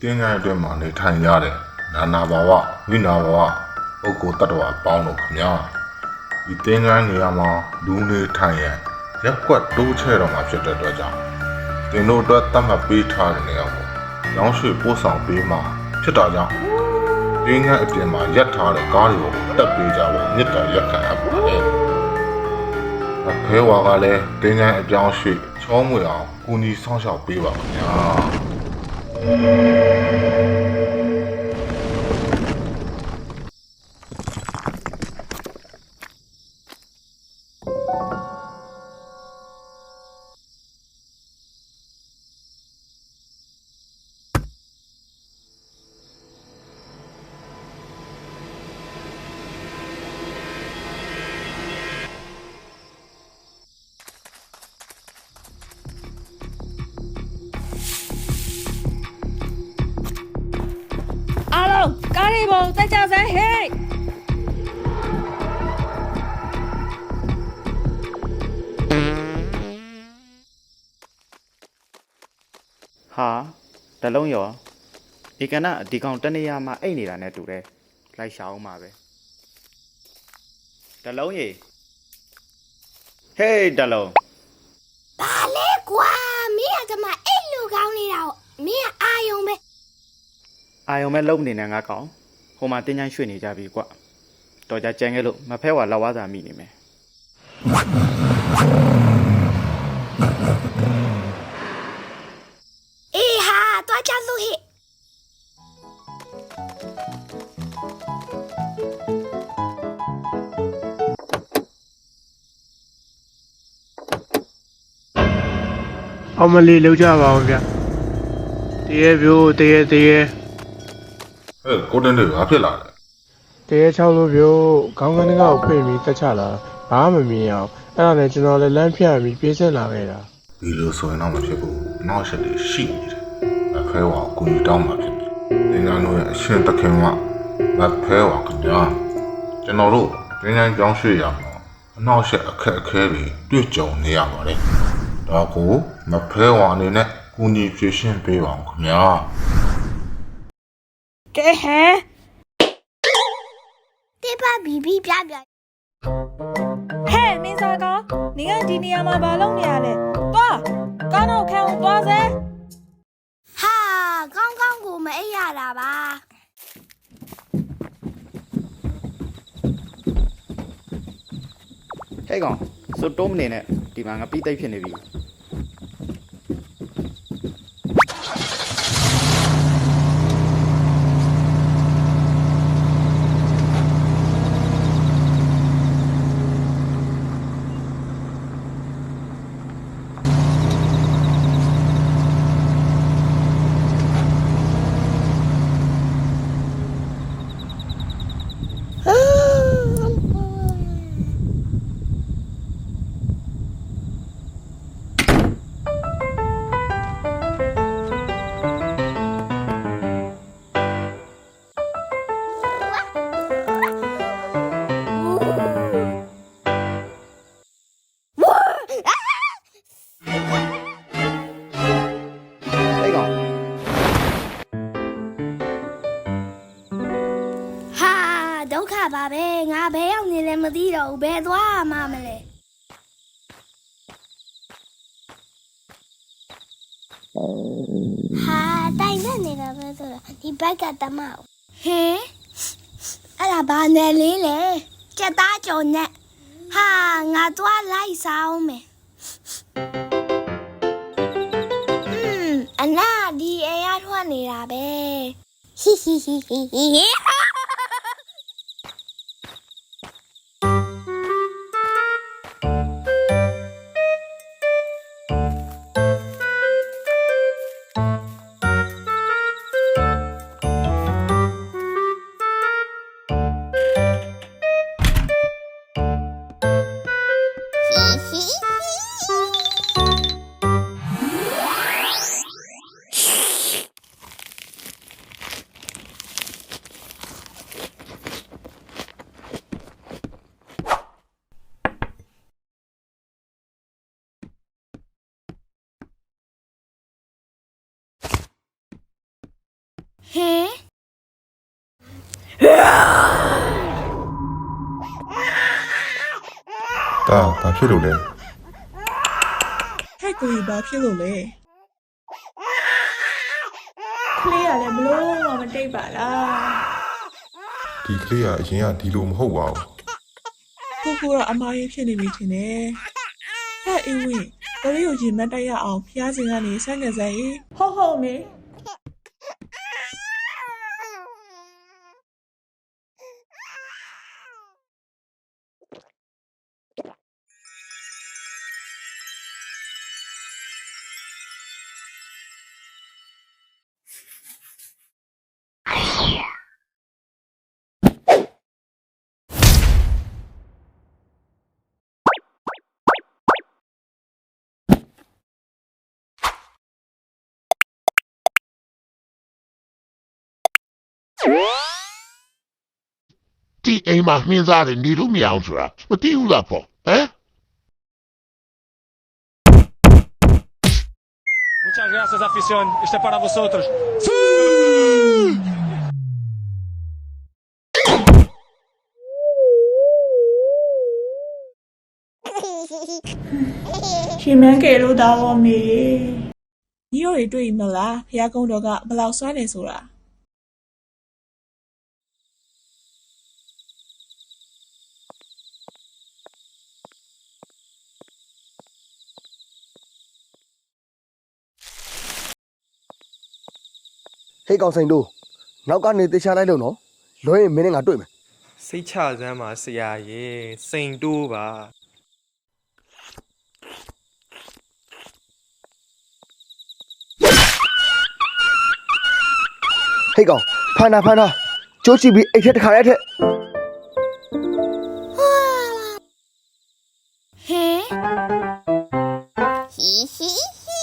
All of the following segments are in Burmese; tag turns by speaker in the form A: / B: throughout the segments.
A: တင်းငန်းအတွင်းမှာနေထိုင်ကြတဲ့နာနာဘာဝဝိနာဘာဝပုဂ္ဂိုလ်တ attva ပေါင်းလို့ခင်ဗျာဒီတင်းငန်းနေရာမှာလူနေထိုင်ရန်ရက်ကွက်တိုးချဲ့တော့မှာဖြစ်တဲ့အတွက်ကြောင့်တင်တို့အတွက်သတ်မှတ်ပေးထားတဲ့နေရာကိုရောင်းရွှေ့ပို့ဆောင်ပေးမှာဖြစ်တာကြောင့်တင်းငန်းအပြင်မှာရပ်ထားတဲ့ကားတွေကိုတက်ပေးကြဖို့မြစ်တာရက်ခံအပ်ပါတယ်ဖဲဝါကလည်းတင်းငန်းအပြောင်းရွှေ့ချောမွေအောင်ကူညီဆောင်ရှောက်ပေးပါခင်ဗျာ
B: ကားလေးပေါ်တက်ကြစမ်းဟဲ့
C: ဟာတလုံးရောဧကနာဒီကောင်တနေရာမှာအိတ်နေတာနဲ့တူတယ်လိုက်ရှာအောင်ပါပဲတလုံးရေဟေးတလုံး
D: ဘာလဲကွာမင်းကမှအဲ့လူကောင်းနေတာမင်းကအာယုံပဲ
C: အာယုံမဲ့လုံနေနေငါကောင်ဟိုမှာတင်းချမ်းရွှေ့နေကြပြီကွတော်ကြကြံခဲ့လို့မဖဲဝါလောက်ဝါသာမိနေမယ်
D: အေးဟာတွားချလို့ဟဲ့
E: အောင်မလီလောက်ကြပါအောင်ဗျတရေပြိုးတရေ
A: ဟဲ့ကိုတင်းတွေဘာဖြစ်လာလဲ
E: တရေချောင်းလို့ပြိုးခေါင်းကန်းကောက်ဖိတ်ပြီးတက်ချလာဘာမှမမြင်အောင်အဲ့ဒါနဲ့ကျွန်တော်လည်းလမ်းဖြတ်ပြီးပြေးဆက်လာခဲ့တာ
A: ဒီလိုဆိုရင်တော့မဖြစ်ဘူးနောက်ဆက်တွေရှိနေတယ်မဖဲဝါကိုကူညီတောင်းမှာဖြစ်တယ်တင်းငန်းတို့ရဲ့အရှင်သခင်ကမဖဲဝါခင်ဗျာကျွန်တော်တို့တင်းငန်းကြောင်းရွှေ့ရမှာအနောက်ဆက်အခက်အခဲတွေတွေ့ကြုံနေရပါတယ်ဒါကိုမဖဲဝါအနေနဲ့ကူညီဖြေရှင်းပေးပါဦးခင်ဗျာ
B: ကဲဟဲ့
D: တေးပါဘီဘီပြပြ
B: ဟဲ့မင်းစားကောနင်ကဒီနေရာမှာဘာလုပ်နေရလဲသွားကားတော့ခံအောင်သွားစမ်း
D: ဟာကောင်းကောင်းကိုမအိပ်ရတာပါ
C: ဟဲ့ကောင်စွတ်တုံးမနေနဲ့ဒီမှာငါပြီးတိတ်ဖြစ်နေပြီ
D: ဟာဒုက္ခပါပဲငါဘယ်ရောက်နေလဲမသိတော့ဘူးဘယ်သွားမှမလဲဟာတိုင်နဲ့နေတာပဲဆိုတော့ဒီဘက်ကတမဟဲအဲ့ဒါဘာနဲ့လေးလဲကြက်သားကြော်နဲ့ဟာငါသွားလိုက်ဆောင်မယ်အနာဒီအိမ်ရထွက်နေတာပဲဟီဟီဟီဟီဟီ ဟင်
A: ဒါဘာဖြစ်လို့လဲ
F: ဟဲ့ကိုကြီးဘာဖြစ်လို့လဲကလေးကလည်းဘလို့မှမတိတ်ပါလား
A: ဒီကလေးကအရင်ကဒီလိုမဟုတ်ပါဘူး
F: ကိုကတော့အမားရင်ဖြစ်နေပြီထင်တယ်ဟဲ့အင်းဝင်းကလေးကိုရင်မတ်တိုက်ရအောင်ဖျားစင်ကနေဆန်းငယ်ဆိုင်ဟုတ်ဟုတ်မေ
G: ဒီအိမ်မှာမင်းသားတွေနေလို့မရအောင်ဆိုတာမသိဘူးလားပေါ့ဟမ်
H: Muchas gracias, afición. Este es para vosotros.
F: ရှင်မန်းကယ်လို့သားပေါ်မေညီတို့တွေတွေ့မလားဖျားကုန်းတော်ကဘလောက်စွမ်းနေဆိုတာ
I: ဟေးကောင်စိန်တို့နောက်ကနေတေချာလိုက်လို့နော်လွှဲရင်မင်းနဲ့ငါတွေ့မယ်
J: စိတ်ချစမ်းပါဆရာရေစိန်တိုးပါ
I: ဟေးကောင်ဖန်တာကြိုးချပြီးအိတ်ထက်တစ်ခါရဲထက်
D: ဟင်ဟီဟီဟီ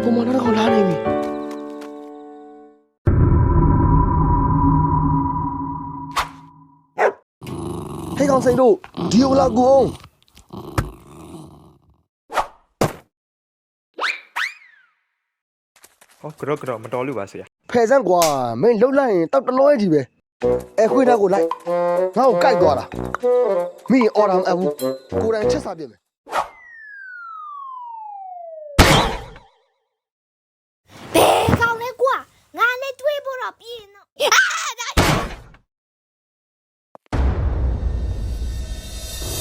I: ပုံမနာတော့လာနေပြီဟေးကောင်စိန်တို့ဒီလိုလာကူအောင်
J: ဟောကတော့မတော်လို့ပါဆရာ
I: ဖယ်စမ်းကွာမင်းလှုပ်လိုက်ရင်တောက်တလွဲကြီးပဲအဲခွေးသားကိုလိုက်ငါ့ကိုကြိုက်သွားတာမင်းအော်ရမ်အဘူးကိုယ်တိုင်ချက်စားပြမယ်
D: ဘယ်ကောင်လဲကွာငါနဲ့တွေ့ဖို့တော့ပြင်းတော့အာဒါ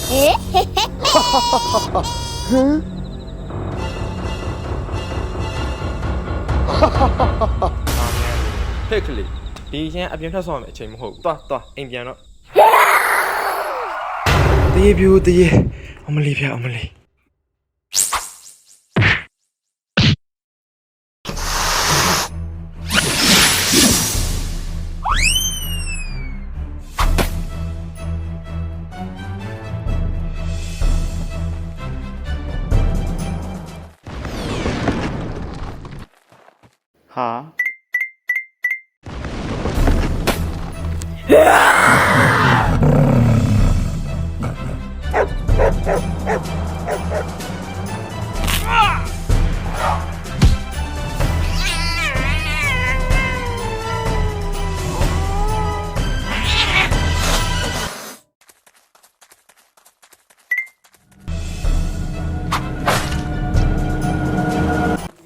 D: ဟေး
I: ဟမ်
J: ဟဲ့ကလေးဒီရင်အပြင်ထွက်ဆောင်မယ်အချိန်မဟုတ်ဘူးသွားအိမ်ပြန်တော့တရေပြူတရေအမလီဖျားအမလီ
C: ဟာ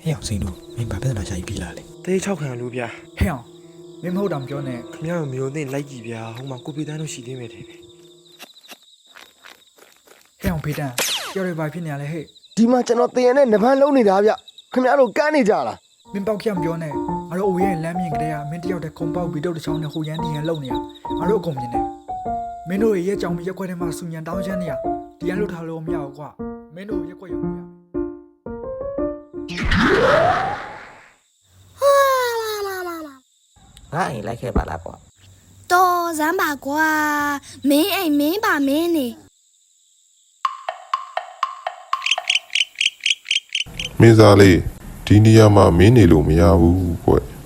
K: ဟဲ့အောင်စိန်တို့မင်းဘာပြဿနာရှာပြီးပြီလားလေ
J: တေး6ခံလူဗျာ
K: ဟဲ့အောင်မင်းမဟုတ်တာမပြောနဲ့
J: ခမရမျိုးသိလိုက်ကြည့်ဗျာဟိုမှာကိုပီတန်းတို့ရှိသေးမယ်ထင်တယ်
K: ဟဲ့အောင်ဖေးတန်းကြော်ရပါဖြစ်နေရလဲဟဲ့
I: ဒီမှာကျွန်တော်တင်ရတဲ့နဗန်းလုံးနေတာဗျခင်ဗျားတို့ကန်းနေကြလား
K: မင်းပေါက်ခရမပြောနဲ့ငါတို့အိုးရဲ့လမ်းမြင်ကလေးကမင်းတယောက်တည်းခုံပေါက်ပြီးတော့တစ်ချောင်းနဲ့ဟိုရန်ဒီရန်လုံနေရငါတို့အကုန်မြင်နေမင်းတို့ရဲ့ကြောင်မရက်ခွက်ထဲမှာစူညံတောင်းချမ်းနေရဒီရန်လွတ်ထားလို့မရဘူးကွာမ မင်းတို့ရက်ွက်ရုံပြရမယ်
L: ငါအိမ်လိုက်ခဲ့ပါလားကွာ
D: တော်စမ်းပါကွာမင်းအိမ်မင်းပါမင်းနေ
A: မင်းစားလေးဒီနေရာမှာမင်းနေလို့မရဘူးကွယ်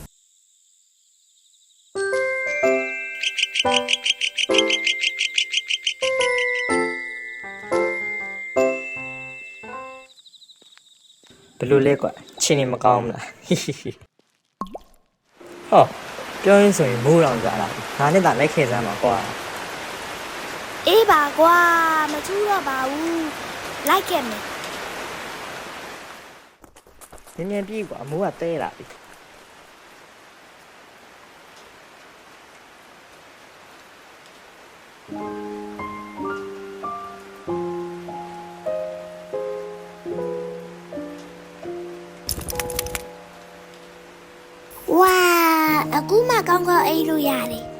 L: ဘယ်လိုလဲကွာချင်းနေမကောင်းဘူးလားဟောပြောရင်းဆိုရင်မိုးတောင်ကြလာပြီငါနဲ့သာလိုက်ခဲ့စမ်းပါကွာ
D: အေးပါကွာမထူးတော့ပါဘူးလိုက်ခဲ့မယ်
L: မြင်မြင်ပြေးကွာမိုးကတဲလာပြီ
D: ဝါအခုမှကောင်းကောင်းအိပ်လို့ရတယ်